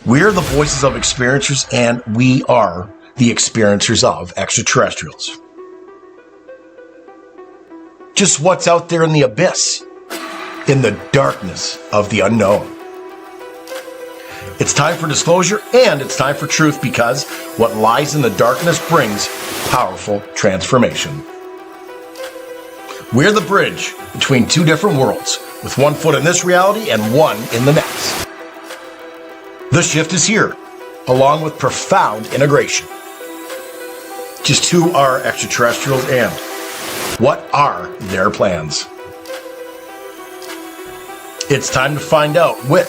We're the voices of experiencers, and we are the experiencers of extraterrestrials. Just what's out there in the abyss, in the darkness of the unknown. It's time for disclosure and it's time for truth, because what lies in the darkness brings powerful transformation. We're the bridge between two different worlds, with one foot in this reality and one in the next. The shift is here, along with profound integration. Just who are extraterrestrials and what are their plans? It's time to find out with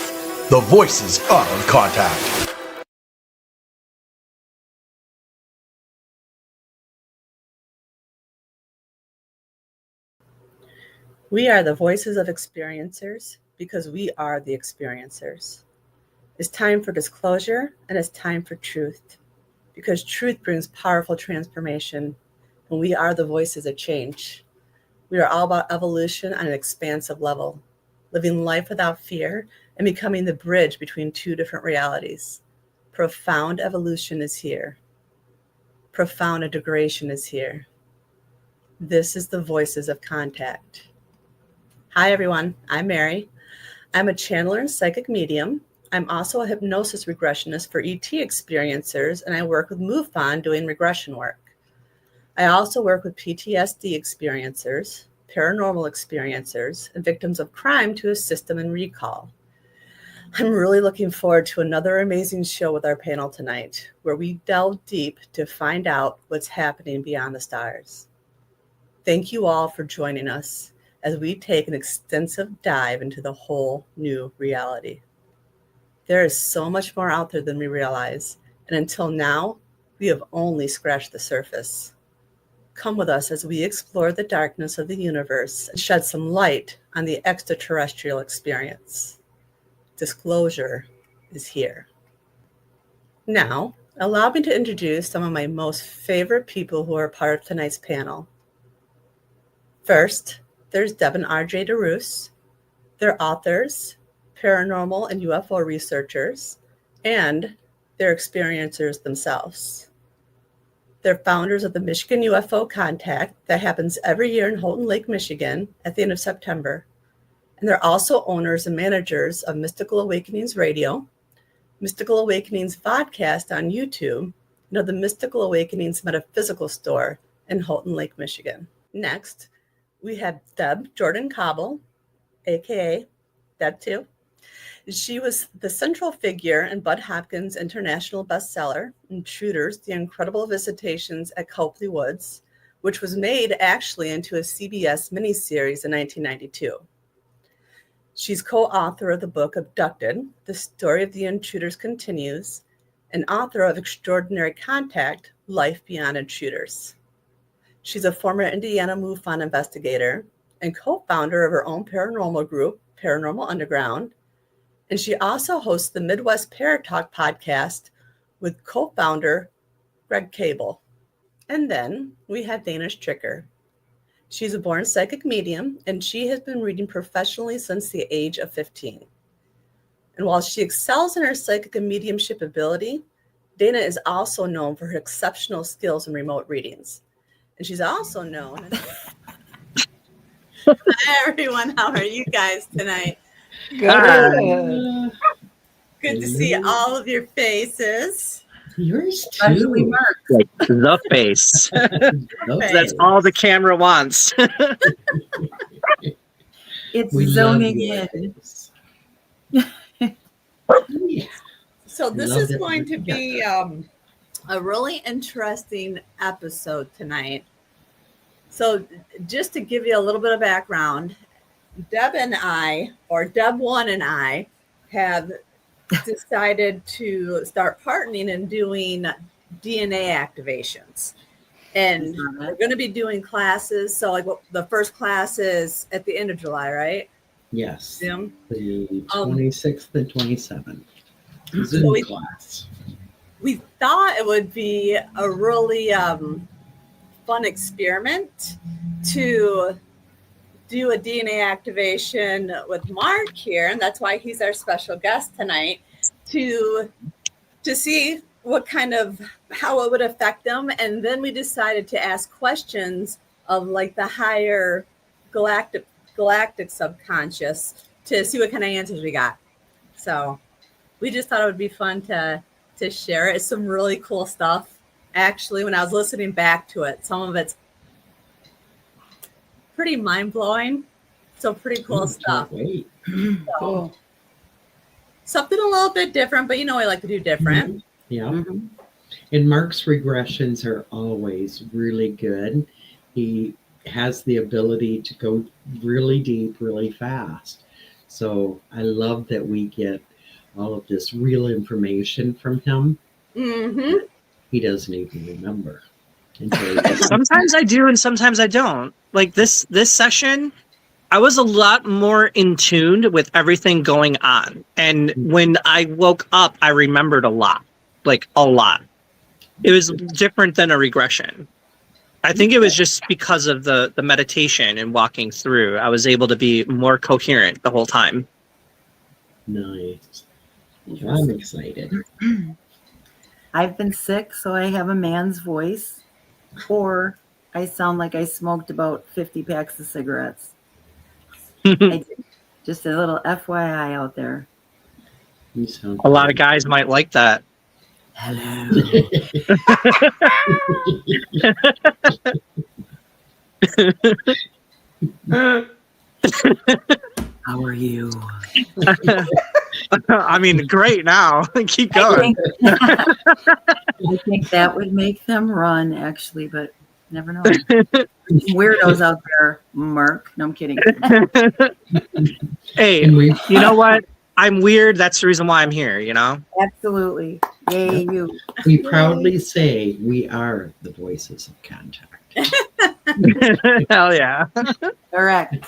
the Voices of Contact. We are the voices of experiencers because we are the experiencers. It's time for disclosure and it's time for truth, because truth brings powerful transformation, and we are the voices of change. We are all about evolution on an expansive level, living life without fear and becoming the bridge between two different realities. Profound evolution is here. Profound integration is here. This is the Voices of Contact. Hi, everyone. I'm Mary. I'm a channeler and psychic medium. I'm also a hypnosis regressionist for ET experiencers, and I work with MUFON doing regression work. I also work with PTSD experiencers, paranormal experiencers, and victims of crime to assist them in recall. I'm really looking forward to another amazing show with our panel tonight, where we delve deep to find out what's happening beyond the stars. Thank you all for joining us as we take an extensive dive into the whole new reality. There is so much more out there than we realize, and until now, we have only scratched the surface. Come with us as we explore the darkness of the universe and shed some light on the extraterrestrial experience. Disclosure is here. Now, allow me to introduce some of my most favorite people who are part of tonight's panel. First, there's Deb and RJ DeRoos. They're authors, paranormal and UFO researchers, and they're experiencers themselves. They're founders of the Michigan UFO Contact that happens every year in Houghton Lake, Michigan at the end of September. And they're also owners and managers of Mystical Awakenings Radio, Mystical Awakenings Vodcast on YouTube, and of the Mystical Awakenings Metaphysical Store in Houghton Lake, Michigan. Next, we have Deb Jordan Cobble, aka Deb 2. She was the central figure in Bud Hopkins' international bestseller, Intruders, The Incredible Visitations at Copley Woods, which was made actually into a CBS miniseries in 1992. She's co-author of the book Abducted, The Story of the Intruders Continues, and author of Extraordinary Contact, Life Beyond Intruders. She's a former Indiana MUFON investigator and co-founder of her own paranormal group, Paranormal Underground. And she also hosts the Midwest Paratalk podcast with co-founder Greg Cable. And then we have Dana Stricker. She's a born psychic medium, and she has been reading professionally since the age of 15. And while she excels in her psychic and mediumship ability, Dana is also known for her exceptional skills in remote readings. And she's also known. Hi, everyone. How are you guys tonight? Good. Good to see all of your faces. Yours too. Like the face. That's all the camera wants. It's zoning in. So this is going to be a really interesting episode tonight. So just to give you a little bit of background, Deb and I, or Deb 1 and I, have decided to start partnering and doing DNA activations. And we're going to be doing classes. So like the first class is at the end of July, right? Yes. Zoom? The 26th and 27th. Zoom So class. We thought it would be a really fun experiment to do a DNA activation with Mark here, and that's why he's our special guest tonight. to see what kind of, how it would affect them. And then we decided to ask questions of like the higher galactic subconscious to see what kind of answers we got. So we just thought it would be fun to share. It's some really cool stuff. Actually, when I was listening back to it, some of it's pretty mind-blowing. So pretty cool stuff. Wait. So, something a little bit different, but I like to do different. Yeah. And Mark's regressions are always really good. He has the ability to go really deep, really fast. So I love that we get all of this real information from him. He doesn't even remember. Sometimes I do and sometimes I don't. Like this session, I was a lot more in tune with everything going on. And when I woke up, I remembered a lot. Like a lot. It was different than a regression. I think it was just because of the meditation and walking through. I was able to be more coherent the whole time. Nice. I'm excited. I've been sick, so I have a man's voice, or I sound like I smoked about 50 packs of cigarettes. Just a little FYI out there. You sound A lot of guys might like that. Hello. How are you? I mean, great now. Keep going. I think that would make them run, actually, but never know. Weirdos out there, Mark. No, I'm kidding. Hey, you know what? I'm weird. That's the reason why I'm here, Absolutely. Yay, you. We proudly say we are the voices of contact. Hell yeah. Correct.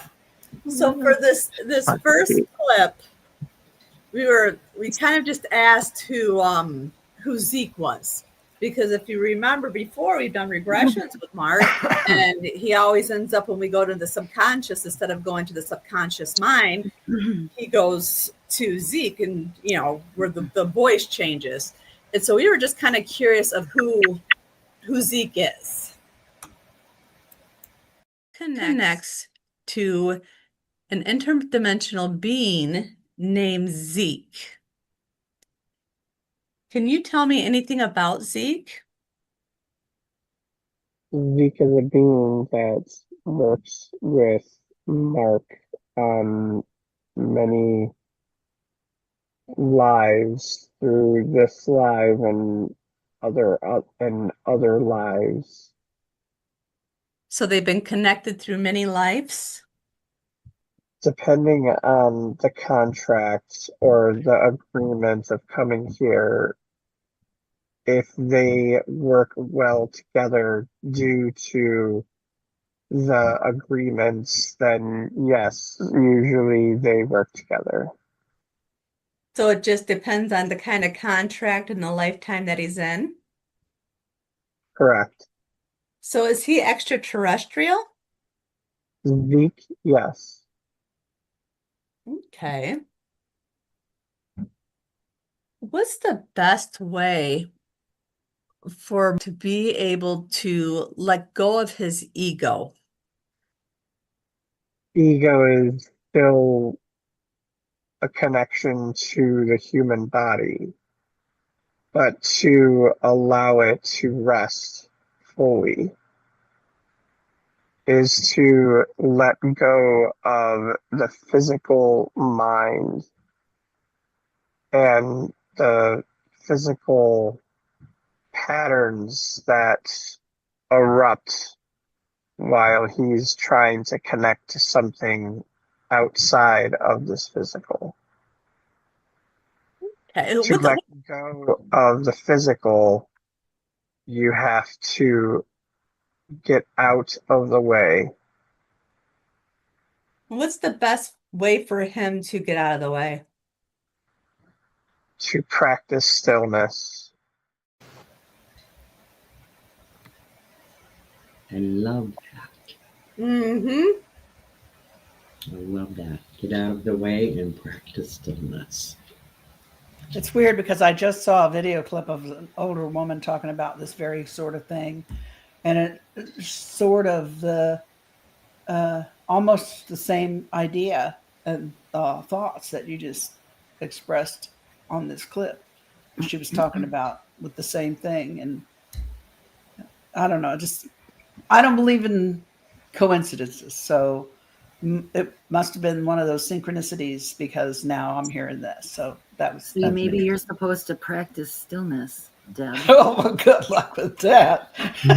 So for this first clip, we kind of just asked who Zeke was, because if you remember before, we've done regressions with Mark, and he always ends up, when we go to the subconscious, instead of going to the subconscious mind, he goes to Zeke, and where the voice changes. And so we were just kind of curious of who Zeke is. Connects to an interdimensional being named Zeke. Can you tell me anything about Zeke? Zeke is a being that works with Mark on many lives through this life and other lives. So they've been connected through many lives? Depending on the contract or the agreement of coming here, if they work well together due to the agreements, then yes, usually they work together. So it just depends on the kind of contract and the lifetime that he's in? Correct. So is he extraterrestrial? Zeke, yes. Okay. What's the best way for him to be able to let go of his ego? Ego is still a connection to the human body, but to allow it to rest fully is to let go of the physical mind and the physical patterns that erupt while he's trying to connect to something outside of this physical. Okay. To let go of the physical, you have to get out of the way. What's the best way for him to get out of the way? To practice stillness. I love that. Mm-hmm. I love that. Get out of the way and practice stillness. It's weird because I just saw a video clip of an older woman talking about this very sort of thing, and it's sort of the almost the same idea and thoughts that you just expressed on this clip. She was talking about with the same thing, and I don't know, just I don't believe in coincidences, so it must have been one of those synchronicities because now I'm hearing this. So See, maybe you're supposed to practice stillness, Deb. Oh, well, good luck with that.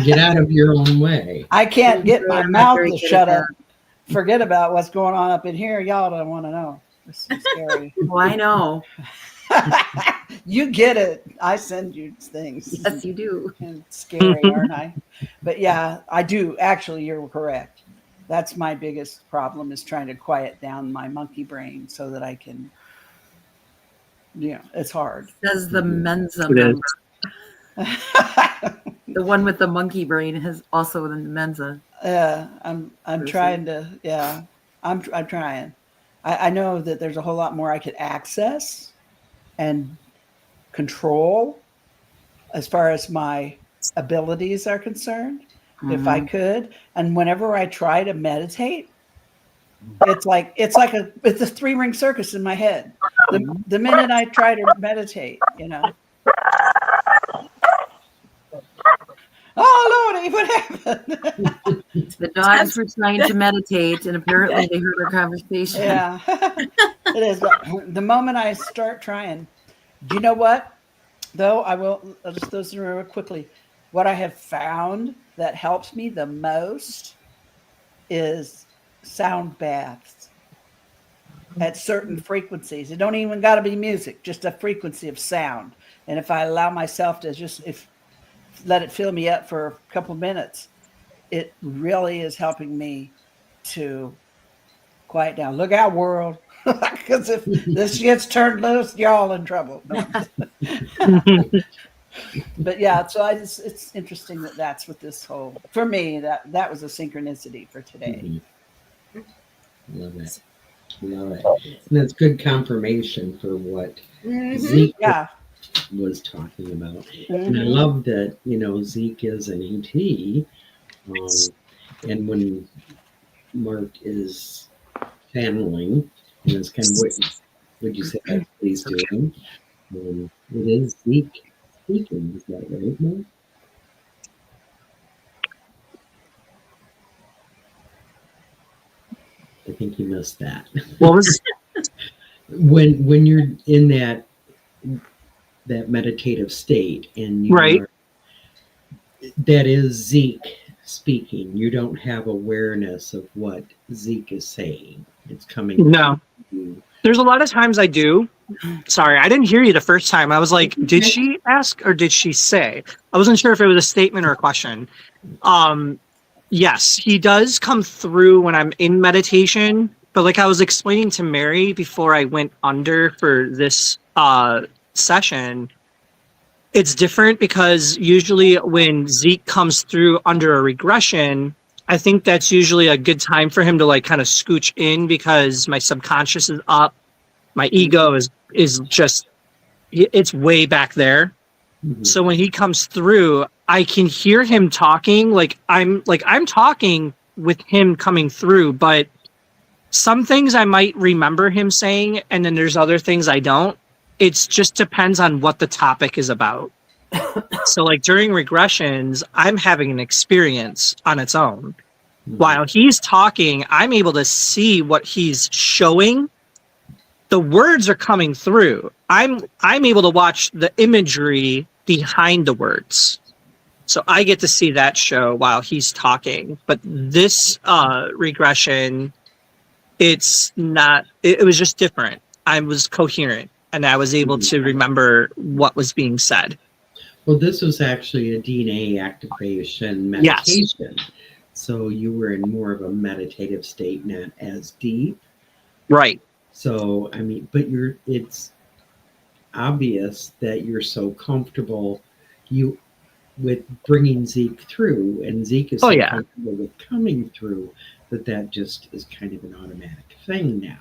Get out of your own way. I can't get my I'm not mouth very to good shut at up. Forget about what's going on up in here. Y'all don't want to know. This is scary. Well, I know. You get it. I send you things. Yes, you do. And it's scary, aren't I? But yeah, I do. Actually, you're correct. That's my biggest problem is trying to quiet down my monkey brain so that I can, it's hard. Says the Mensa It is. member. The one with the monkey brain has also the Mensa. I'm trying to, I'm trying. I know that there's a whole lot more I could access and control as far as my abilities are concerned, if I could. And whenever I try to meditate, it's like it's a 3-ring circus in my head. The minute I try to meditate, Oh Lordy, what happened? The dogs were trying to meditate, and apparently they heard our conversation. Yeah, it is. The moment I start trying, do you know what? Though I'll just throw through real quickly. What I have found that helps me the most is sound baths at certain frequencies. It don't even got to be music, just a frequency of sound. And if I allow myself to let it fill me up for a couple minutes, it really is helping me to quiet down. Look out, world. Because if this gets turned loose, y'all in trouble. No. But yeah, so it's interesting that's what this whole, for me, that was a synchronicity for today. Love it. And that's good confirmation for what Zeke was talking about. And I love that, Zeke is an ET. And when Mark is channeling, it's kind of what would you say, please do him. It is Zeke speaking, is that right, Mark? I think you missed that. What was when you're in that meditative state and you right? That is Zeke speaking. You don't have awareness of what Zeke is saying. It's coming. No. There's a lot of times I do. Sorry, I didn't hear you the first time. I was like, did she ask or did she say? I wasn't sure if it was a statement or a question. Yes, he does come through when I'm in meditation. But like I was explaining to Mary before I went under for this session, it's different because usually when Zeke comes through under a regression, I think that's usually a good time for him to like kind of scooch in because my subconscious is up. My ego is just, it's way back there. Mm-hmm. So when he comes through, I can hear him talking. I'm talking with him coming through, but some things I might remember him saying, and then there's other things I don't. It just depends on what the topic is about. So like during regressions, I'm having an experience on its own. Mm-hmm. While he's talking, I'm able to see what he's showing. The words are coming through. I'm able to watch the imagery behind the words. So I get to see that show while he's talking. But this regression, it's not, it was just different. I was coherent and I was able to remember what was being said. Well, this was actually a DNA activation meditation. Yes. So you were in more of a meditative state, not as deep. Right. So, I mean, but it's obvious that you're so comfortable with bringing Zeke through, and Zeke is so comfortable with coming through that just is kind of an automatic thing now.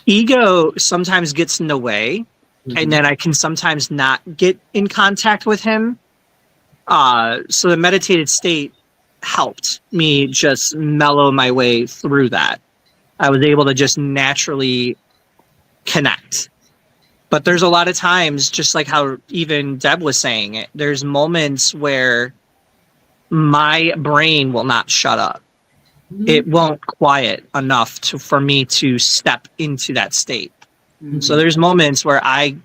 Ego sometimes gets in the way, and then I can sometimes not get in contact with him. So the meditated state helped me just mellow my way through that. I was able to just naturally connect. But there's a lot of times, just like how even Deb was saying, there's moments where my brain will not shut up. It won't quiet enough for me to step into that state. So there's moments where I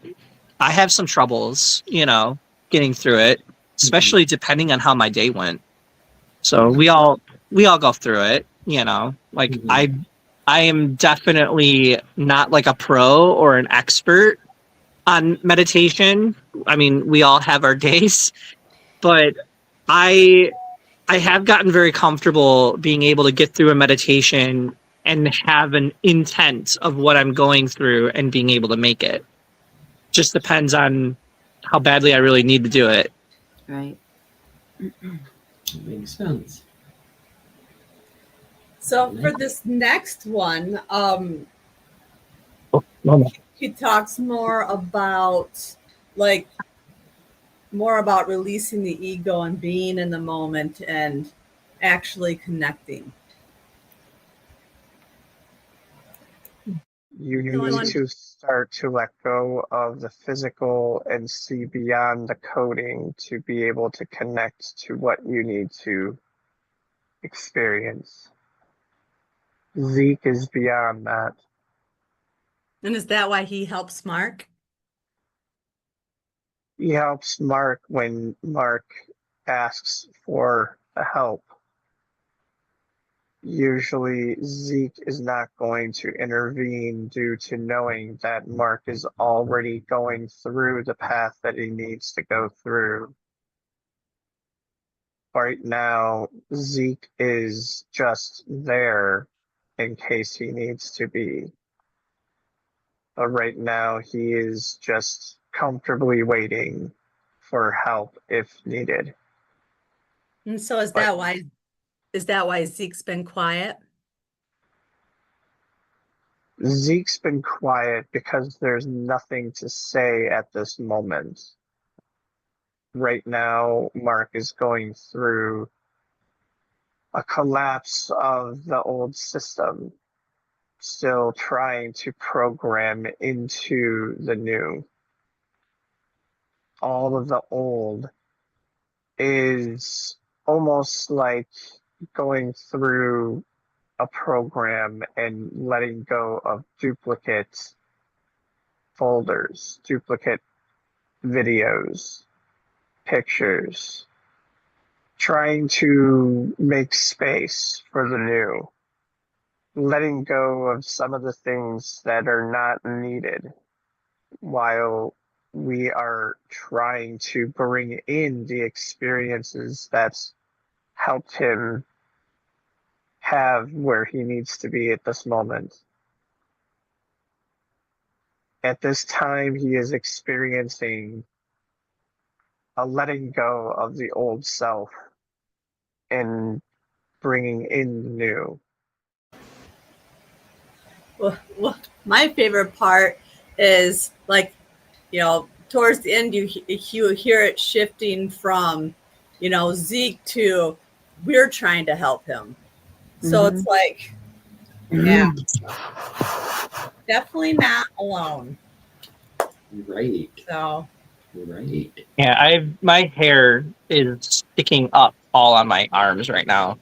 have some troubles, getting through it, especially depending on how my day went. So we all go through it, like I am definitely not like a pro or an expert on meditation. I mean, we all have our days, but I have gotten very comfortable being able to get through a meditation and have an intent of what I'm going through and being able to make it. Just depends on how badly I really need to do it. Right. That makes sense. So for this next one, he talks more about releasing the ego and being in the moment and actually connecting. You need to start to let go of the physical and see beyond the coding to be able to connect to what you need to experience. Zeke is beyond that. And is that why he helps Mark? He helps Mark when Mark asks for help. Usually Zeke is not going to intervene due to knowing that Mark is already going through the path that he needs to go through. Right now, Zeke is just there in case he needs to be. But right now, he is just comfortably waiting for help if needed. And so is that why Zeke's been quiet? Zeke's been quiet because there's nothing to say at this moment. Right now, Mark is going through a collapse of the old system, still trying to program into the new. All of the old is almost like going through a program and letting go of duplicate folders, duplicate videos, pictures, trying to make space for the new, letting go of some of the things that are not needed while we are trying to bring in the experiences that's helped him have where he needs to be at this moment. At this time, he is experiencing a letting go of the old self and bringing in the new. Well, my favorite part is towards the end, you hear it shifting from, Zeke to we're trying to help him. So it's like, yeah, definitely not alone. Right. So. Right. Yeah, my hair is sticking up all on my arms right now.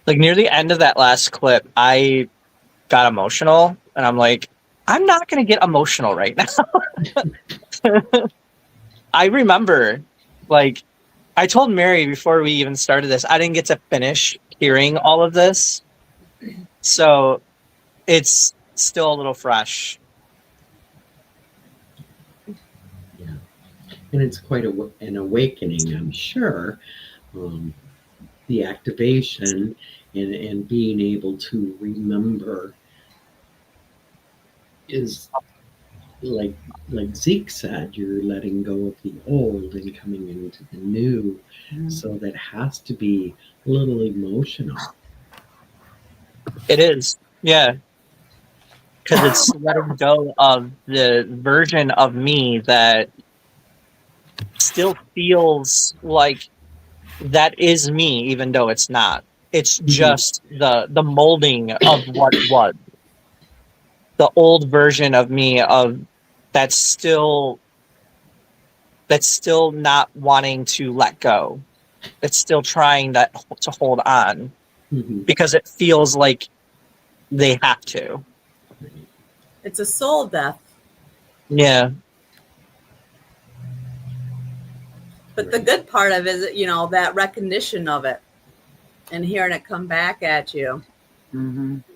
Like near the end of that last clip, I got emotional, and I'm like, I'm not gonna get emotional right now. I remember, like, I told Mary before we even started this, I didn't get to finish hearing all of this, so it's still a little fresh. Yeah, and it's quite an awakening, I'm sure. The activation and being able to remember is like Zeke said, you're letting go of the old and coming into the new. So that has to be a little emotional. It is, yeah. because it's letting go of the version of me that still feels like that is me, even though it's not. It's just the molding of what was. The old version of me of that's still not wanting to let go. It's still trying to hold on because it feels like they have to. It's a soul death. Yeah. But the good part of it is, you know, that recognition of it and hearing it come back at you,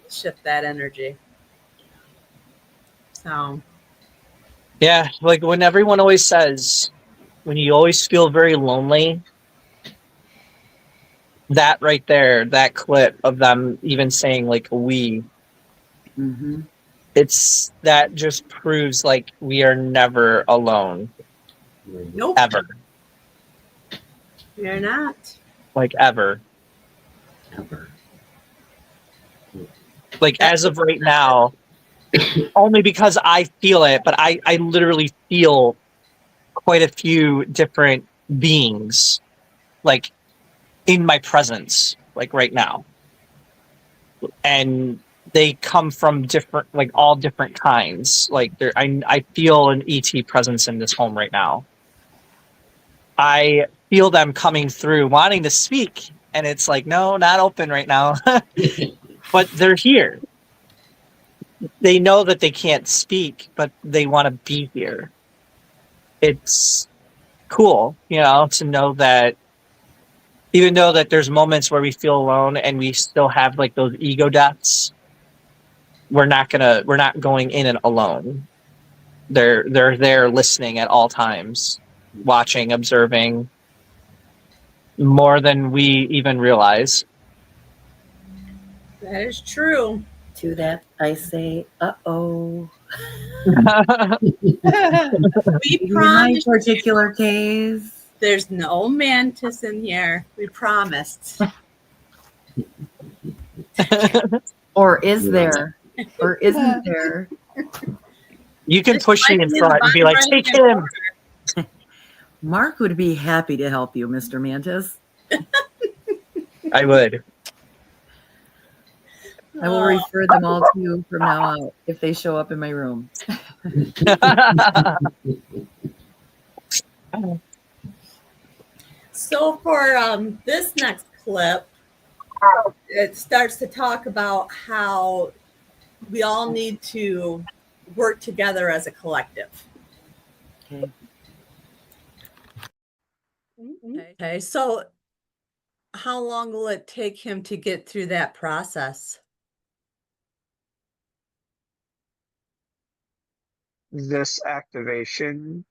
shift that energy. So, Yeah, like when everyone always says, when you always feel very lonely, that right there, that clip of them even saying like we, it's that just proves like we are never alone. nope, Ever. you're not. Like ever. Like as of right now, only because I feel it, but I literally feel quite a few different beings like in my presence, like right now. And they come from different, like all different kinds. Like I feel an ET presence in this home right now. I feel them coming through, wanting to speak, and it's like, no, not open right now. But they're here. They know that they can't speak, but they want to be here. It's cool, you know, to know that even though that there's moments where we feel alone and we still have like those ego deaths, we're not going in it alone. They're there listening at all times, watching, observing more than we even realize. That is true. To that, I say, uh-oh. We In my promised particular case. there's no mantis in here. We promised. Or is there? Or isn't there? You can push me in front and be like, take him. Mark would be happy to help you, Mr. Mantis. I would. I will refer them all to you from now on if they show up in my room. So for this next clip, it starts to talk about how we all need to work together as a collective. Okay. Okay, so how long will it take him to get through that process? This activation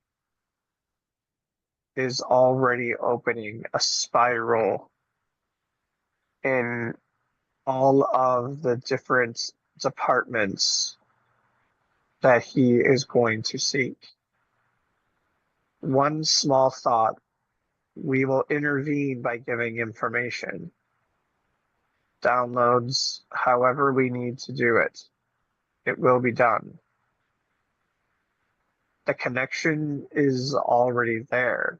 is already opening a spiral in all of the different departments that he is going to seek. One small thought, we will intervene by giving information, downloads, however we need to do it. It will be done. The connection is already there.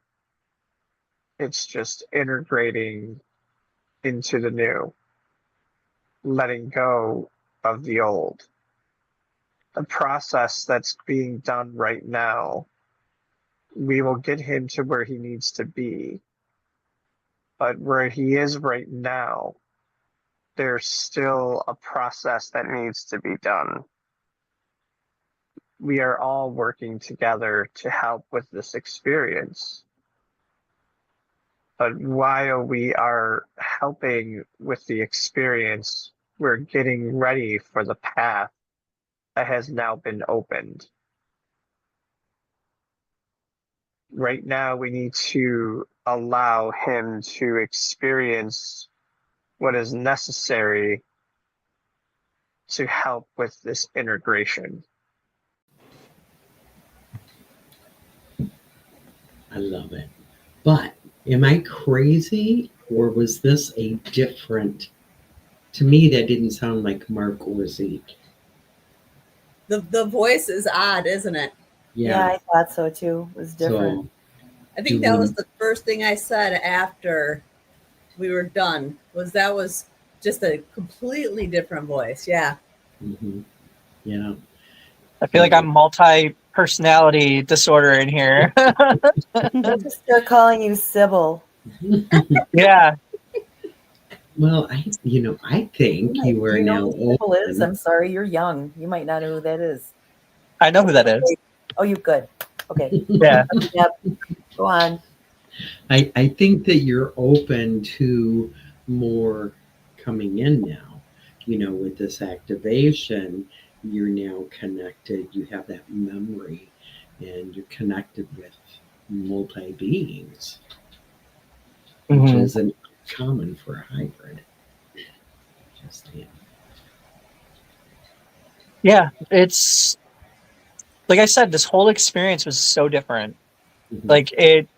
It's just integrating into the new, letting go of the old. The process that's being done right now, we will get him to where he needs to be. But where he is right now, there's still a process that needs to be done. We are all working together to help with this experience. But while we are helping with the experience, we're getting ready for the path that has now been opened. Right now, we need to allow him to experience what is necessary to help with this integration. I love it. But am I crazy, or was this a different? To me, that didn't sound like Mark or Zeke. The voice is odd, isn't it? Yeah, I thought so too. It was different. So I think that was the first thing I said after we were done. That was just a completely different voice. Yeah. yeah. I feel like I'm multi-personality disorder in here. We'll just start calling you Sybil. Yeah. Well, I think you are Do you know now who Sybil is? open. I'm sorry, you're young. You might not know who that is. I know who that is. Oh, you good. Okay. Yeah. Yep. Go on. I think that you're open to more coming in now. With this activation, you're now connected. You have that memory, and you're connected with multi beings, which isn't common for a hybrid. Just Yeah, it's like I said, this whole experience was so different. Like it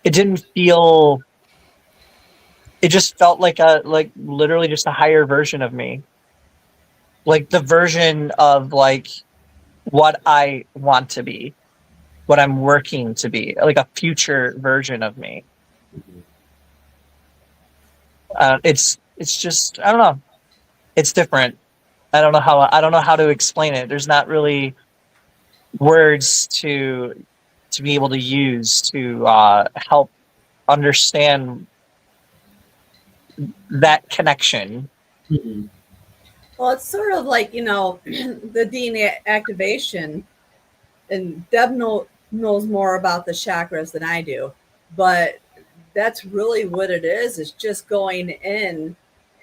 didn't feel, it just felt like literally just a higher version of me. Like the version of like what I want to be, what I'm working to be, like a future version of me. It's just, I don't know. It's different. I don't know how to explain it. There's not really words to be able to use to help understand that connection. Well, it's sort of like, the DNA activation, and Deb knows more about the chakras than I do, but that's really what it is just going in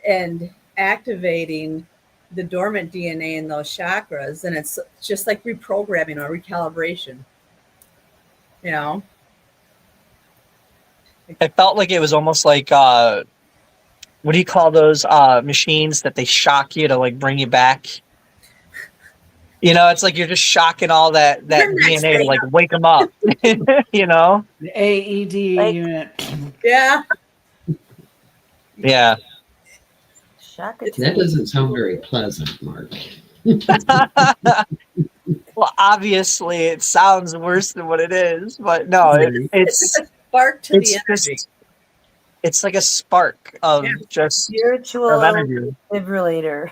and activating the dormant DNA in those chakras. And it's just like reprogramming or recalibration, I felt like it was almost like what do you call those machines that they shock you to like bring you back? It's like you're just shocking all that DNA to like wake them up. The AED unit. Yeah. Yeah. That doesn't sound very pleasant, Mark. Well, obviously it sounds worse than what it is, but no, it's a spark to the energy. It's like a spark of just spiritual of energy. Defibrillator.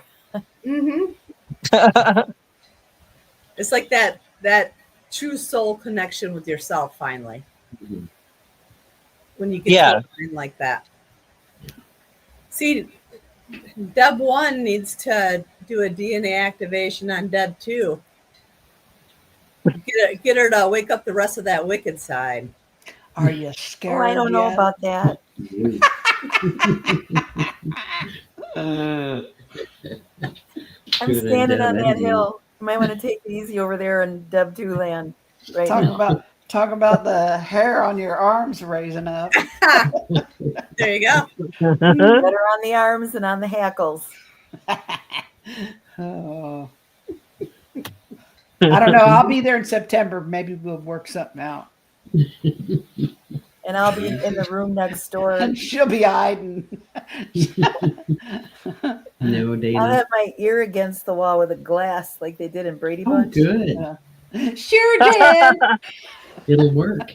It's like that true soul connection with yourself finally. When you get to a mind like that. See, Deb 1 needs to do a DNA activation on Deb 2. Get her to wake up the rest of that wicked side. Are you scared? Oh, I don't know about that. I'm standing on that hill. You might want to take it easy over there in Deb 2 land. Right now. Talk about the hair on your arms raising up. There you go. Better on the arms than on the hackles. Oh. I don't know. I'll be there in September. Maybe we'll work something out. And I'll be in the room next door. And she'll be hiding. No, Dana. I'll have my ear against the wall with a glass like they did in Brady Bunch. Good. Sure did. It'll work.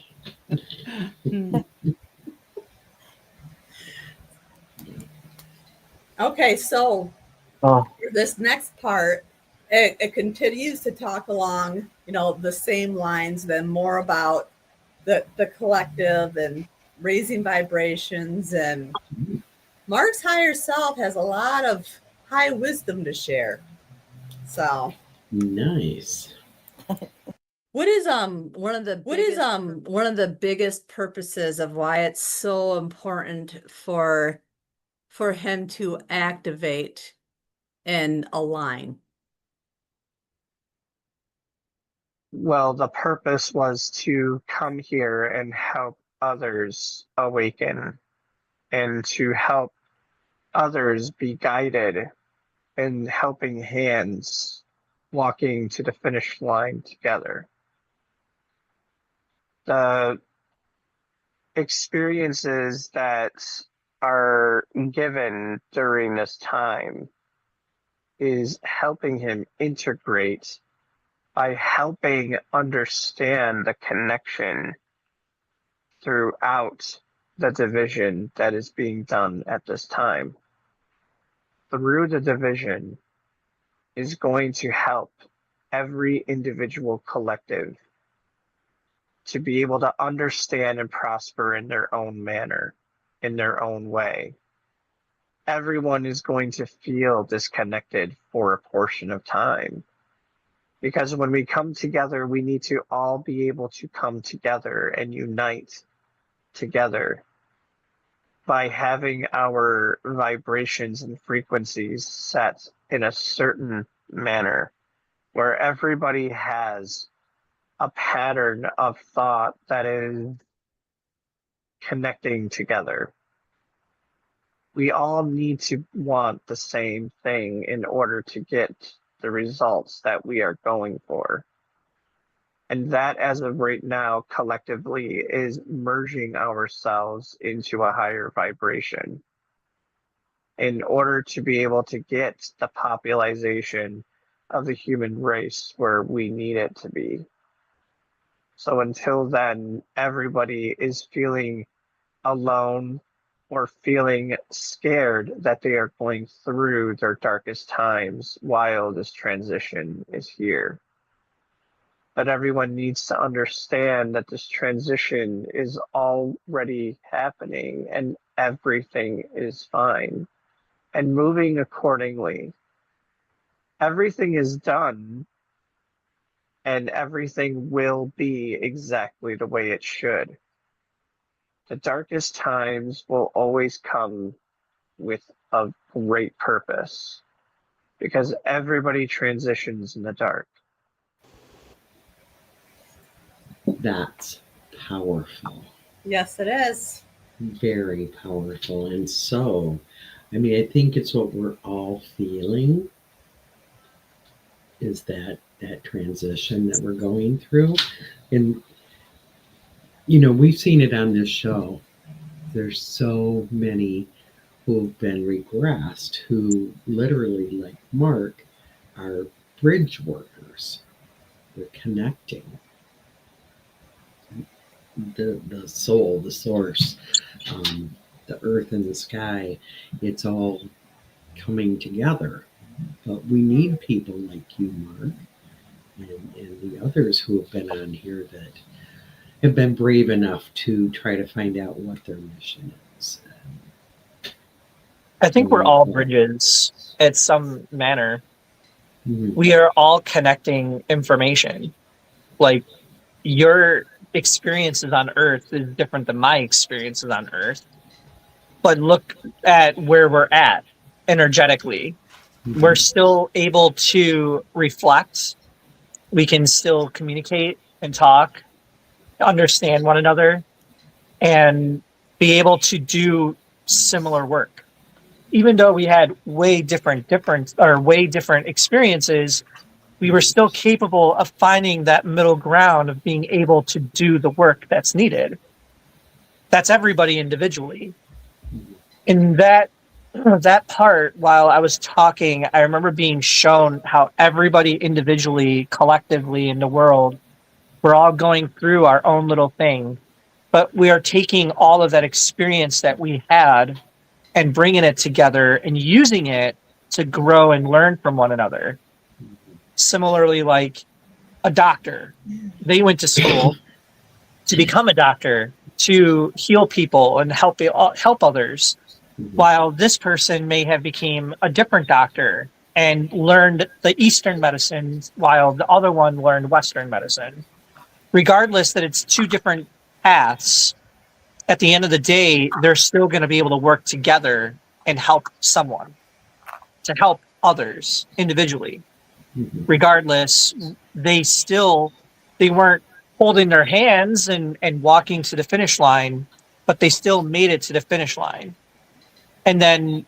Okay, so for this next part, it continues to talk along, the same lines, then more about the collective and raising vibrations. And Mark's higher self has a lot of high wisdom to share. So nice. What is one of the biggest purposes of why it's so important for him to activate and align? Well, the purpose was to come here and help others awaken and to help others be guided and helping hands walking to the finish line together. The experiences that are given during this time is helping him integrate by helping understand the connection throughout the division that is being done at this time. Through the division is going to help every individual collective to be able to understand and prosper in their own manner, in their own way. Everyone is going to feel disconnected for a portion of time. Because when we come together, we need to all be able to come together and unite together by having our vibrations and frequencies set in a certain manner where everybody has a pattern of thought that is connecting together. We all need to want the same thing in order to get the results that we are going for. And that, as of right now, collectively is merging ourselves into a higher vibration in order to be able to get the popularization of the human race where we need it to be. So until then, everybody is feeling alone or feeling scared that they are going through their darkest times while this transition is here. But everyone needs to understand that this transition is already happening and everything is fine and moving accordingly. Everything is done and everything will be exactly the way it should. The darkest times will always come with a great purpose because everybody transitions in the dark. That's powerful. Yes, it is. Very powerful. And so, I mean, I think it's what we're all feeling is that transition that we're going through. And, you know, we've seen it on this show. There's so many who've been regressed who literally, like Mark, are bridge workers. They're connecting the soul, the source, the earth and the sky. It's all coming together. But we need people like you, Mark, and the others who have been on here that have been brave enough to try to find out what their mission is. I think we're all bridges in some manner. Mhm. We are all connecting information. Like your experiences on Earth is different than my experiences on Earth. But look at where we're at energetically. Mhm. We're still able to reflect. We can still communicate and talk, understand one another, and be able to do similar work. Even though we had way different experiences, we were still capable of finding that middle ground of being able to do the work that's needed. That's everybody individually. In that part, while I was talking, I remember being shown how everybody individually, collectively in the world, we're all going through our own little thing, but we are taking all of that experience that we had and bringing it together and using it to grow and learn from one another. Similarly, like a doctor, they went to school to become a doctor, to heal people and help others, while this person may have become a different doctor and learned the Eastern medicine while the other one learned Western medicine. Regardless that it's two different paths, at the end of the day, they're still going to be able to work together and help someone, to help others individually. Mhm. Regardless, they weren't holding their hands and walking to the finish line, but they still made it to the finish line. And then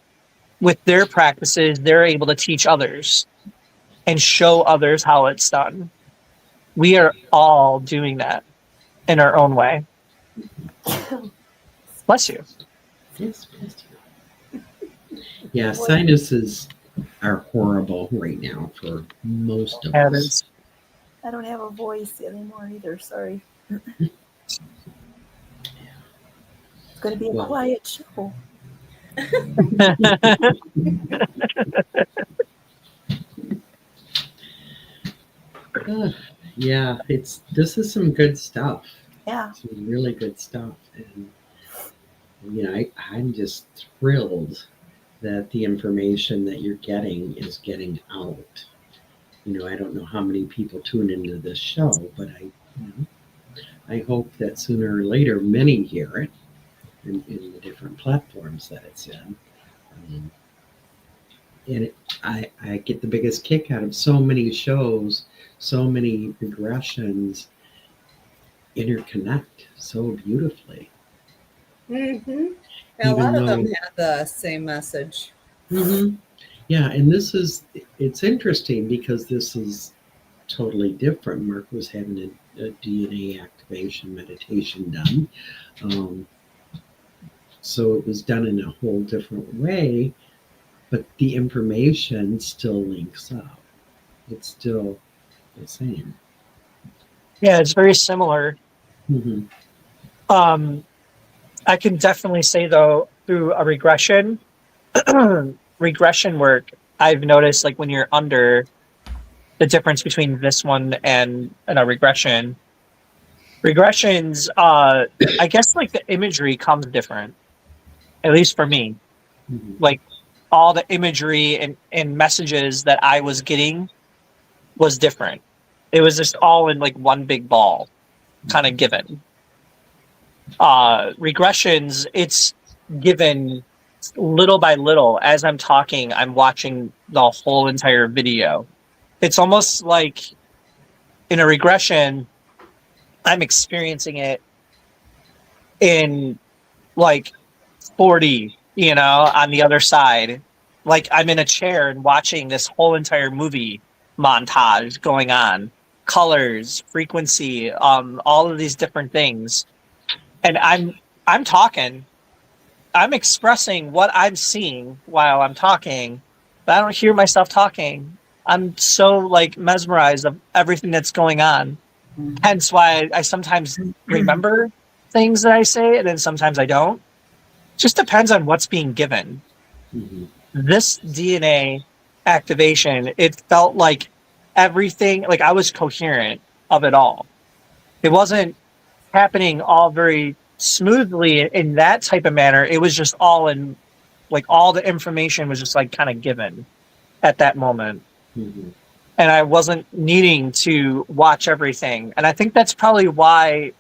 with their practices, they're able to teach others and show others how it's done. We are all doing that in our own way. Bless you. Yes, bless you. Yeah, sinuses are horrible right now for most of Yeah, it us. is. I don't have a voice anymore either. Sorry. It's going to be a Well- quiet show. Yeah, this is some good stuff. Yeah. Some really good stuff. And I'm just thrilled that the information that you're getting is getting out. I don't know how many people tune into this show, but I hope that sooner or later many hear it in the different platforms that it's in. And I get the biggest kick out of so many shows, so many regressions interconnect so beautifully. Mm-hmm. Yeah, a Even lot of though- them had the same message. Mm-hmm. Yeah, and it's interesting because this is totally different. Mark was having a DNA activation meditation done. So it was done in a whole different way, but the information still links up. It's still the same. Yeah, it's very similar. Mm-hmm. I can definitely say though, through a regression, regression work, I've noticed like when you're under the difference between this one and a regression. Regressions, I guess like the imagery comes different, at least for me. Mm-hmm. Like all the imagery and messages that I was getting was different. It was just all in like one big ball, kind of given. Regressions, it's given little by little. As I'm talking, I'm watching the whole entire video. It's almost like in a regression, I'm experiencing it in like 40, on the other side. Like I'm in a chair and watching this whole entire movie montage going on. Colors, frequency, all of these different things. And I'm talking. I'm expressing what I'm seeing while I'm talking, but I don't hear myself talking. I'm so like mesmerized of everything that's going on. Hence why I sometimes remember things that I say and then sometimes I don't. Just depends on what's being given. Mm-hmm. This DNA activation, it felt like everything, like I was coherent of it all. It wasn't happening all very smoothly in that type of manner. It was just all in, like all the information was just like kind of given at that moment. Mm-hmm. And I wasn't needing to watch everything. And I think that's probably why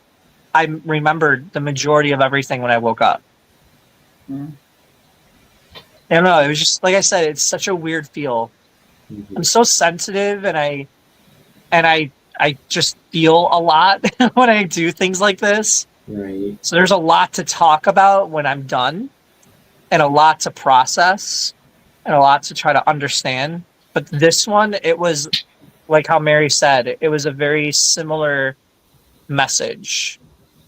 I remembered the majority of everything when I woke up. Mm. I don't know. It was just like I said. It's such a weird feel. Mm-hmm. I'm so sensitive, and I just feel a lot when I do things like this. Right. So there's a lot to talk about when I'm done, and a lot to process, and a lot to try to understand. But this one, it was like how Mary said. It was a very similar message,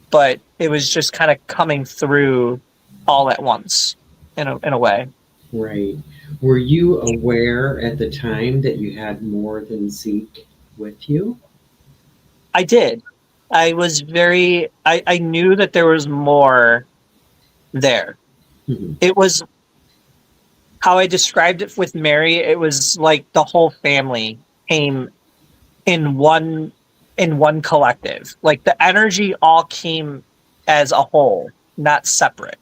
but it was just kind of coming through all at once in a way. Right. Were you aware at the time that you had more than Zeke with you? I did. I was I knew that there was more there. Mm-hmm. It was how I described it with Mary. It was like the whole family came in one collective. Like the energy all came as a whole, not separate.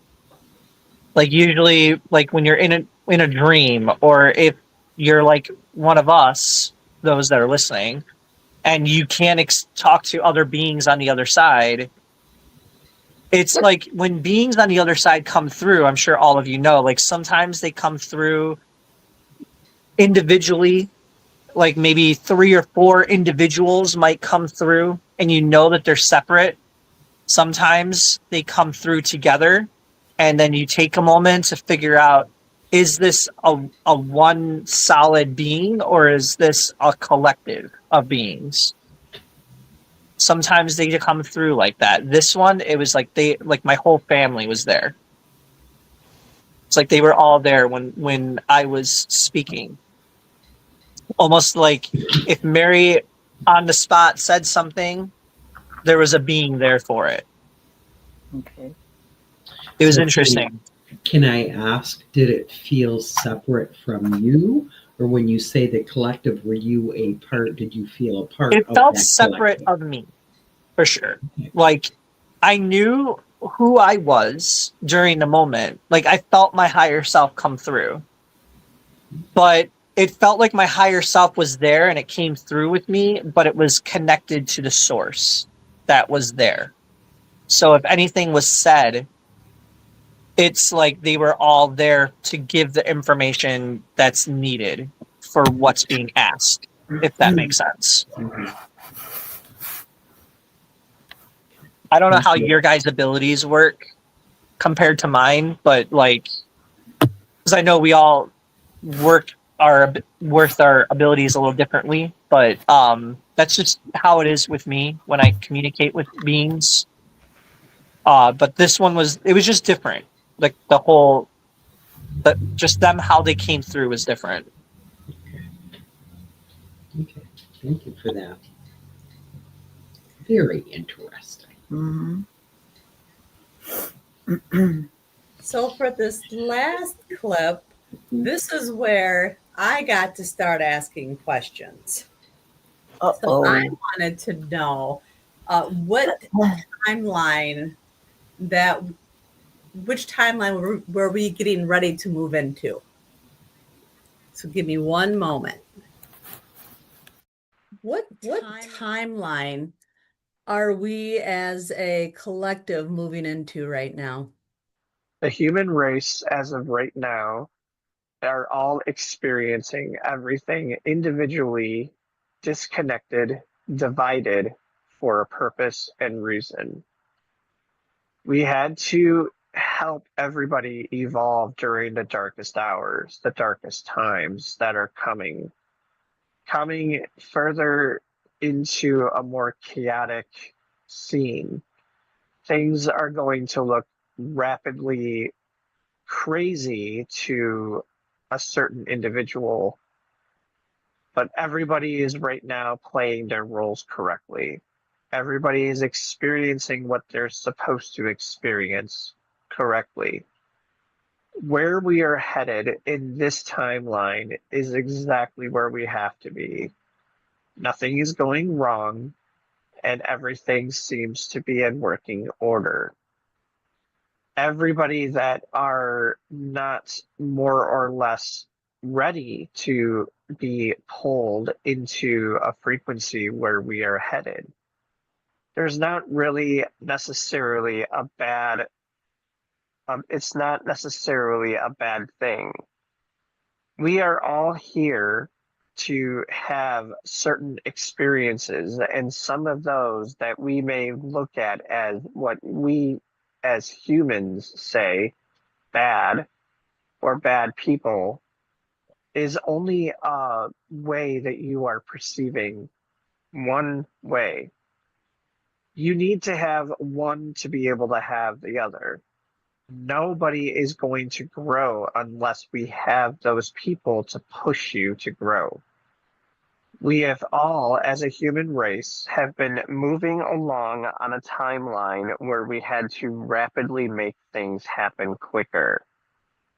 Like usually, like when you're in a dream, or if you're like one of us, those that are listening, and you can't talk to other beings on the other side. It's like when beings on the other side come through, I'm sure all of you know, like sometimes they come through individually, like maybe 3 or 4 individuals might come through and you know that they're separate. Sometimes they come through together and then you take a moment to figure out, is this a one solid being or is this a collective of beings? Sometimes they come through like that. This one, it was like my whole family was there. It's like they were all there when I was speaking. Almost like if Mary on the spot said something, there was a being there for it. Okay. It was So interesting. Can I ask, did it feel separate from you? Or when you say the collective, were you a part, did you feel a part It of felt that separate collective? of me, for sure. Okay. Like, I knew who I was during the moment. Like, I felt my higher self come through. But it felt like my higher self was there and it came through with me, but it was connected to the source that was there. So if anything was said, it's like they were all there to give the information that's needed for what's being asked, if that makes sense. Mhm. I don't know Thank how you. your guys' abilities work compared to mine, but like, because I know we all work our abilities a little differently, but that's just how it is with me when I communicate with beings. But this one it was just different. Like just them how they came through was different. Okay. Thank you for that. Very interesting. Mm-hmm. So for this last clip, this is where I got to start asking questions. So I Uh-oh. wanted to know what timeline that which timeline were we getting ready to move into? So give me one moment. What timeline are we as a collective moving into right now? The human race, as of right now, are all experiencing everything individually, disconnected, divided for a purpose and reason. We had to help everybody evolve during the darkest hours, the darkest times that are coming further into a more chaotic scene. Things are going to look rapidly crazy to a certain individual, but everybody is right now playing their roles correctly. Everybody is experiencing what they're supposed to experience correctly. Where we are headed in this timeline is exactly where we have to be. Nothing is going wrong, and everything seems to be in working order. Everybody that are not more or less ready to be pulled into a frequency where we are headed. There's not really necessarily a bad, it's not necessarily a bad thing. We are all here to have certain experiences, and some of those that we may look at as what we as humans say bad or bad people is only a way that you are perceiving one way. You need to have one to be able to have the other. Nobody is going to grow unless we have those people to push you to grow. We have all, as a human race, have been moving along on a timeline where we had to rapidly make things happen quicker.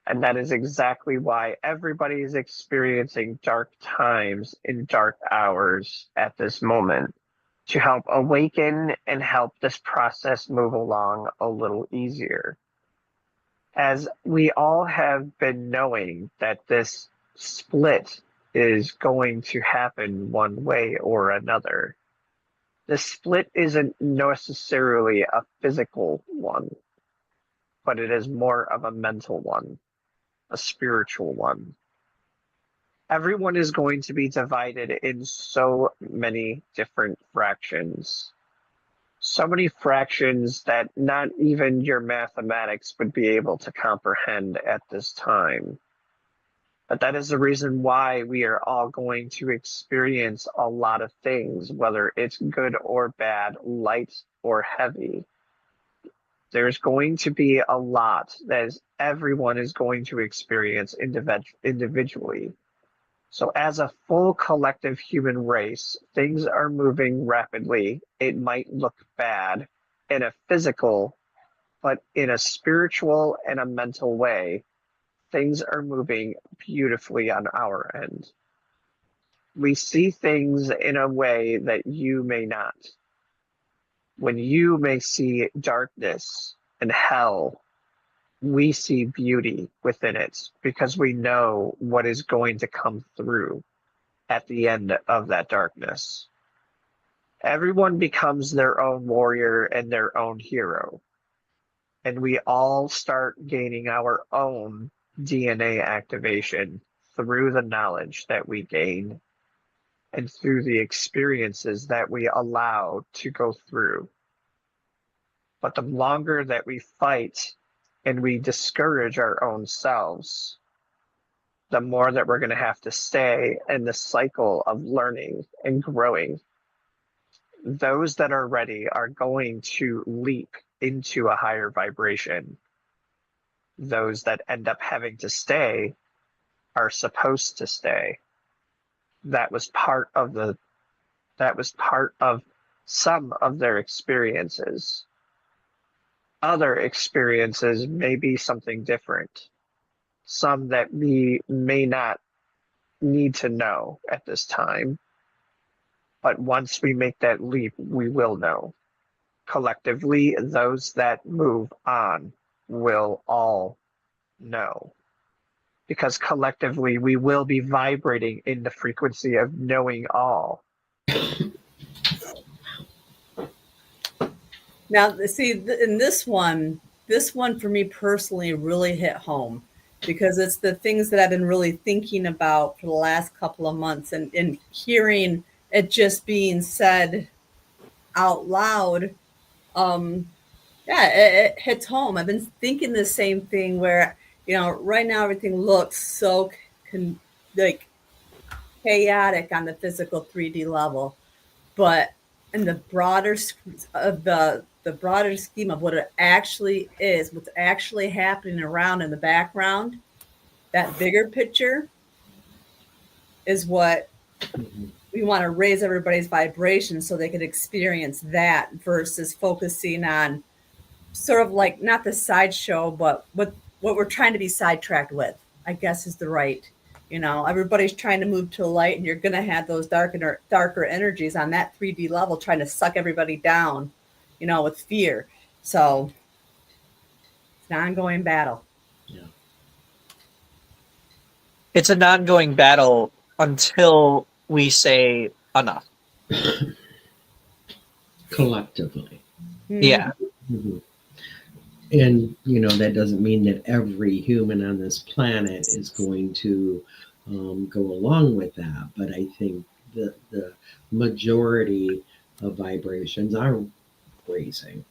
And that is exactly why everybody is experiencing dark times in dark hours at this moment to help awaken and help this process move along a little easier. As we all have been knowing that this split is going to happen one way or another. The split isn't necessarily a physical one, but it is more of a mental one, a spiritual one. Everyone is going to be divided in so many different fractions. So many fractions that not even your mathematics would be able to comprehend at this time. But that is the reason why we are all going to experience a lot of things, whether it's good or bad, light or heavy. There's going to be a lot that everyone is going to experience individually. So as a full collective human race, things are moving rapidly. It might look bad in a physical, but in a spiritual and a mental way, things are moving beautifully on our end. We see things in a way that you may not. When you may see darkness and hell, we see beauty within it because we know what is going to come through at the end of that darkness. Everyone becomes their own warrior and their own hero. And we all start gaining our own DNA activation through the knowledge that we gain and through the experiences that we allow to go through. But the longer that we fight and we discourage our own selves, the more that we're going to have to stay in the cycle of learning and growing. Those that are ready are going to leap into a higher vibration. Those that end up having to stay are supposed to stay. That was part of some of their experiences. Other experiences may be something different. Some that we may not need to know at this time. But once we make that leap, we will know. Collectively, those that move on will all know. Because collectively, we will be vibrating in the frequency of knowing all. Now, see, in this one for me personally really hit home because it's the things that I've been really thinking about for the last couple of months and hearing it just being said out loud. It hits home. I've been thinking the same thing where, right now everything looks so like chaotic on the physical 3D level, but in the broader of the broader scheme of what it actually is, what's actually happening around in the background, that bigger picture is what we want to raise everybody's vibration so they can experience that versus focusing on sort of like not the sideshow, but what we're trying to be sidetracked with, I guess is the right. Everybody's trying to move to light, and you're going to have those darker energies on that 3D level trying to suck everybody down, with fear. So it's an ongoing battle. Yeah. It's an ongoing battle until we say enough. Collectively. Yeah. Mm-hmm. And, that doesn't mean that every human on this planet is going to go along with that. But I think the majority of vibrations are raising.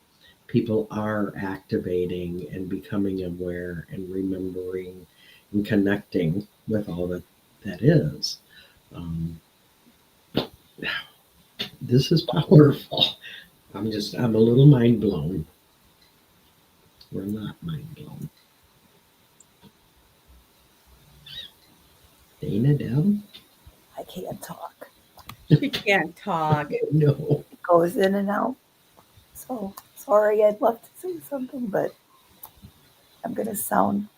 People are activating and becoming aware and remembering and connecting with all that is. This is powerful. I'm a little mind blown. We're not mind blown. Dana, Deb? I can't talk. She can't talk. No. It goes in and out. So sorry, I'd love to say something, but I'm going to sound.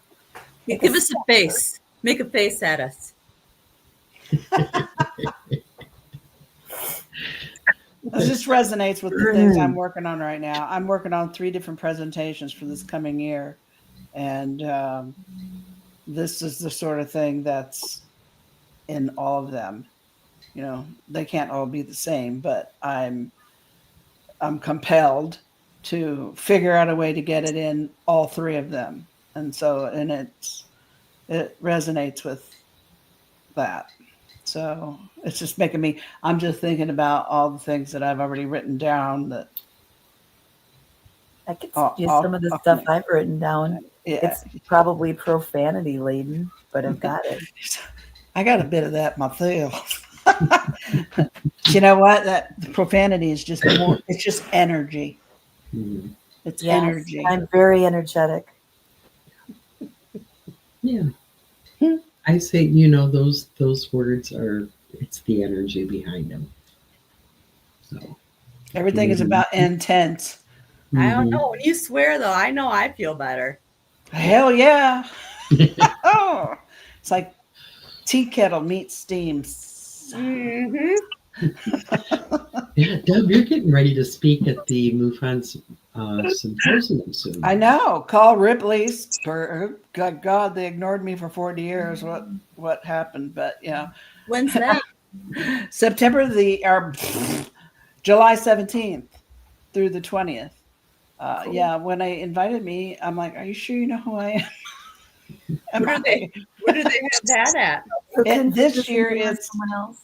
You give us a face. Make a face at us. This resonates with the things I'm working on right now. I'm working on 3 different presentations for this coming year. And this is the sort of thing that's in all of them. They can't all be the same, but I'm compelled to figure out a way to get it in all 3 of them. And so, it resonates with that. So it's just making me, I'm just thinking about all the things that I've already written down that I could use some of the stuff I've written down. Yeah. It's probably profanity laden, but I've got it. I got a bit of that myself. You know what? That profanity is just more, it's just energy. Mm-hmm. It's Yes, energy. I'm very energetic. Yeah. Hmm. I say, those words are, it's the energy behind them. So, Everything is about intent. I don't mhm. know. When you swear, though, I know I feel better. Hell yeah. Oh, it's like tea kettle meets steam. Mm-hmm. Yeah, Deb, you're getting ready to speak at the MUFON symposium soon. I know. Call Ripley's. God, God, they ignored me for 40 years. What happened? But yeah, When's that? September July 17th through the 20th. Cool. Yeah, when they invited me, I'm like, "Are you sure you know who I am?" Where do they have that at? You can This year me with it's. someone else.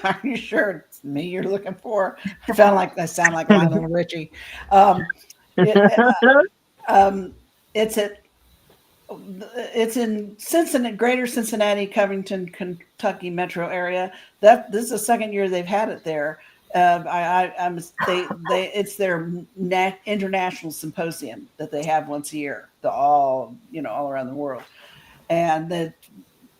Are you sure it's me you're looking for? I sound like Lionel Richie. It, it's at it's in Cincinnati, Greater Cincinnati, Covington, Kentucky metro area. This is the second year they've had it there. It's their international symposium that they have once a year. All around the world, and that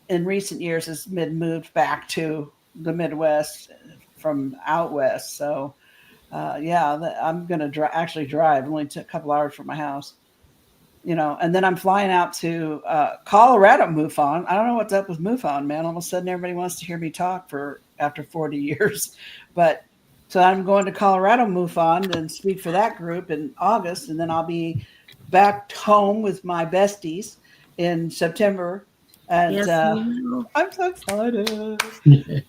in recent years has been moved back to the Midwest from out west. So I'm going to actually drive. It only took a couple hours from my house. And then I'm flying out to Colorado MUFON. I don't know what's up with MUFON, man. All of a sudden, everybody wants to hear me talk after 40 years. But so I'm going to Colorado MUFON and speak for that group in August, and then I'll be back home with my besties in September. And Yes, I'm so excited.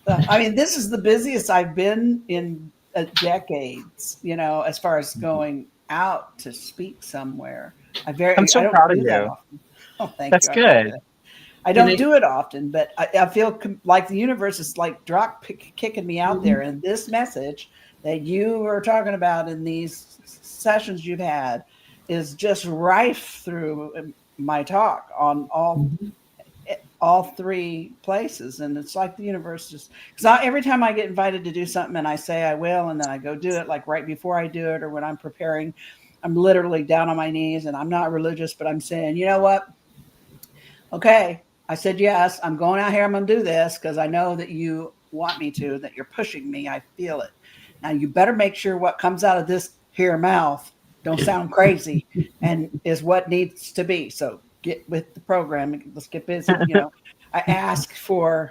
I mean, this is the busiest I've been in decades. As far as going out to speak somewhere. I'm so I don't proud of do that you. often. Oh, thank That's you. good. I don't do it often, but I feel like the universe is like kicking me out there. And this message that you are talking about in these sessions you've had is just rife through my talk on all three places. And it's like the universe just, because every time I get invited to do something and I say I will, and then I go do it, like right before I do it or when I'm preparing, I'm literally down on my knees, and I'm not religious, but I'm saying, you know what? Okay, I said yes. I'm going out here. I'm going to do this because I know that you want me to, that you're pushing me. I feel it. Now you better make sure what comes out of this here mouth don't sound crazy and is what needs to be. So get with the program. Let's get busy. I ask to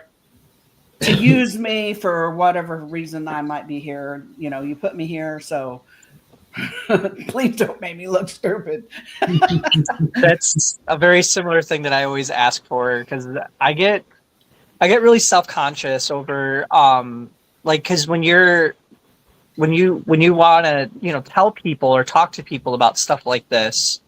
use me for whatever reason I might be here. You put me here, so please don't make me look stupid. That's a very similar thing that I always ask for, because I get really self-conscious over because when you want to tell people or talk to people about stuff like this,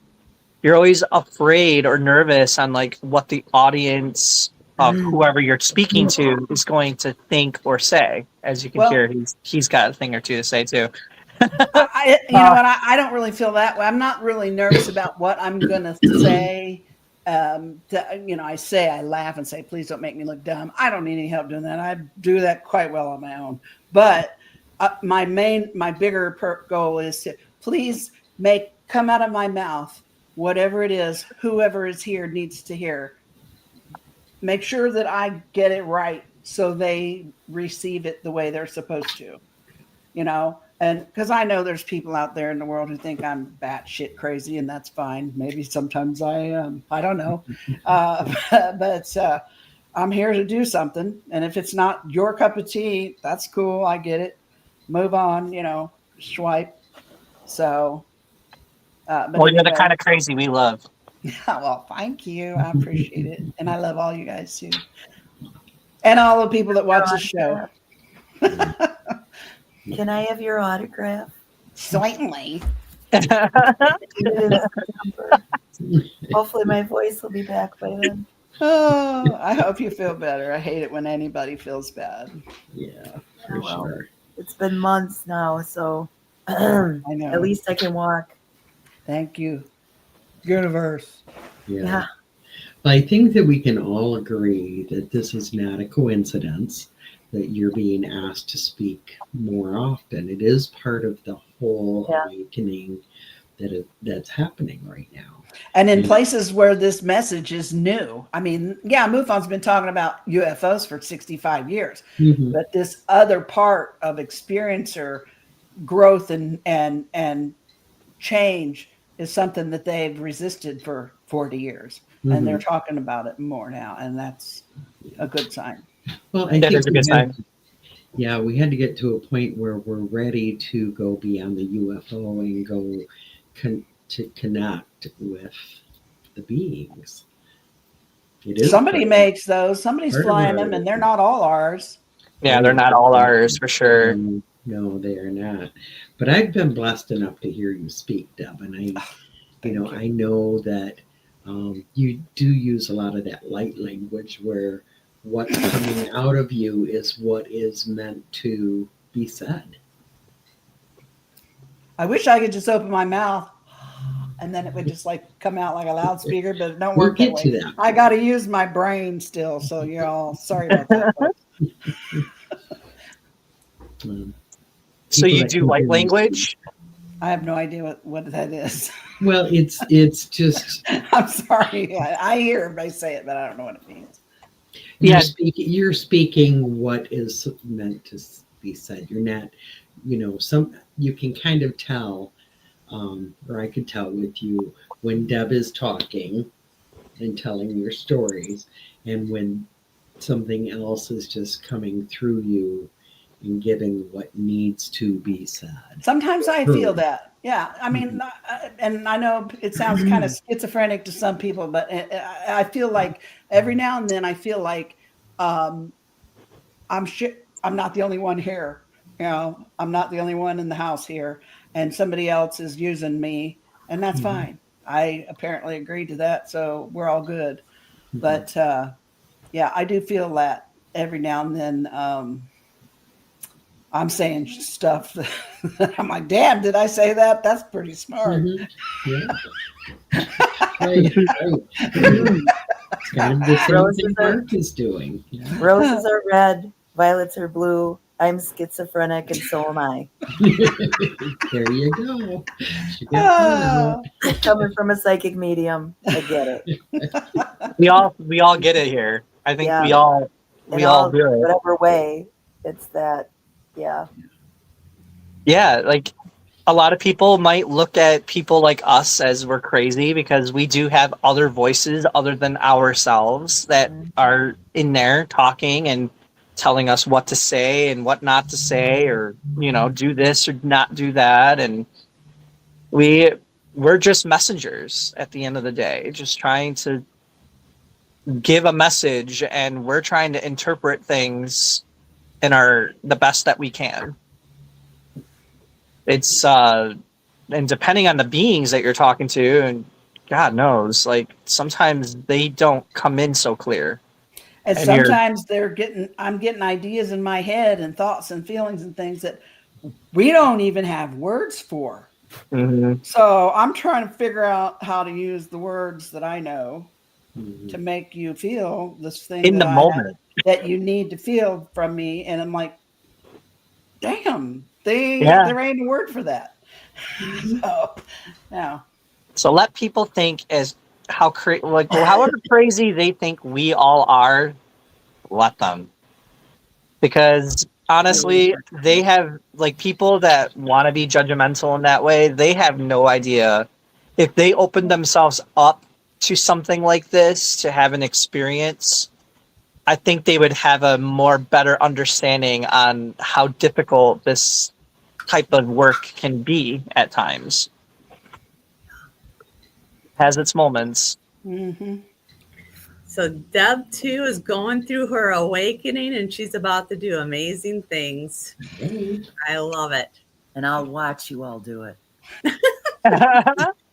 you're always afraid or nervous on like what the audience of whoever you're speaking to is going to think or say. As you can hear, he's got a thing or two to say too. I don't really feel that way. I'm not really nervous about what I'm going to say. I laugh and say, please don't make me look dumb. I don't need any help doing that. I do that quite well on my own. But my bigger goal is to please come out of my mouth, whatever it is, whoever is here needs to hear. Make sure that I get it right so they receive it the way they're supposed to, and because I know there's people out there in the world who think I'm batshit crazy, and that's fine. Maybe sometimes I am. I don't know. But I'm here to do something. And if it's not your cup of tea, that's cool. I get it. Move on, swipe. So. But Well, you're the anyway. kind of crazy we love. Well, thank you. I appreciate it. And I love all you guys too. And all the people that watch the show. Can I have your autograph? Certainly. Hopefully my voice will be back by then. Oh, I hope you feel better. I hate it when anybody feels bad. Yeah, for sure. It's been months now, so I know. At least I can walk. Thank you, universe. Yeah. But I think that we can all agree that this is not a coincidence that you're being asked to speak more often. It is part of the whole awakening that's happening right now. And in places where this message is new. I mean, yeah, MUFON's been talking about UFOs for 65 years, but this other part of experiencer growth and change is something that they've resisted for 40 years. And they're talking about it more now, and that's a good sign. Well, I That think is a good sign. Yeah, we had to get to a point where we're ready to go beyond the UFO and go to connect with the beings. Somebody makes those. Somebody's flying them, and they're not all ours. Yeah, they're not all ours for sure. No, they are not. But I've been blessed enough to hear you speak, Deb, and I know that you do use a lot of that light language where what's coming out of you is what is meant to be said. I wish I could just open my mouth and then it would just like come out like a loudspeaker, but it don't work that way. I got to use my brain still. So you're all sorry about that. So you do light language? I have no idea what that is. Well, it's just. I'm sorry. I hear everybody say it, but I don't know what it means. You're speaking what is meant to be said. You're not, you can kind of tell, or I could tell with you when Deb is talking and telling your stories, and when something else is just coming through you and giving what needs to be said. Sometimes I feel that. Yeah. I mean, and I know it sounds kind of schizophrenic to some people, but I feel like every now and then I feel like I'm not the only one here. I'm not the only one in the house here, and somebody else is using me, and that's fine. I apparently agreed to that, so we're all good. But yeah, I do feel that every now and then. I'm saying stuff that I'm like, damn, did I say that? That's pretty smart. Yeah. Right. It's kind of the same thing Mark is doing. Yeah. Roses are red, violets are blue. I'm schizophrenic, and so am I. There you go. Coming from a psychic medium, I get it. We all get it here. I think we all do it. Whatever way, it's that. Yeah, like a lot of people might look at people like us as we're crazy because we do have other voices other than ourselves that are in there talking and telling us what to say and what not to say, or do this or not do that, and we're just messengers at the end of the day, just trying to give a message, and we're trying to interpret things in the best that we can. It's and depending on the beings that you're talking to, and God knows, like sometimes they don't come in so clear. And sometimes I'm getting ideas in my head and thoughts and feelings and things that we don't even have words for. So I'm trying to figure out how to use the words that I know to make you feel this thing in the moment that you need to feel from me. And I'm like, damn, there ain't a word for that. So let people think as however crazy they think we all are, let them. Because honestly, they have people that want to be judgmental in that way, they have no idea if they open themselves up to something like this, to have an experience. I think they would have a better understanding on how difficult this type of work can be at times. Has its moments. So Deb too is going through her awakening, and she's about to do amazing things. I love it. And I'll watch you all do it.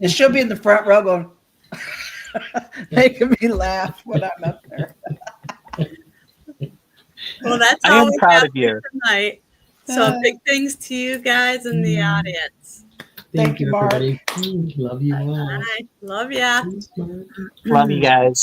And she'll be in the front row going, making me laugh when I'm up there. Well, that's I all am we proud have of you tonight. So big things to you guys in the audience. Thank you, Mark. everybody. Love you all. Bye. Love ya. Thanks, Mark. Love you guys.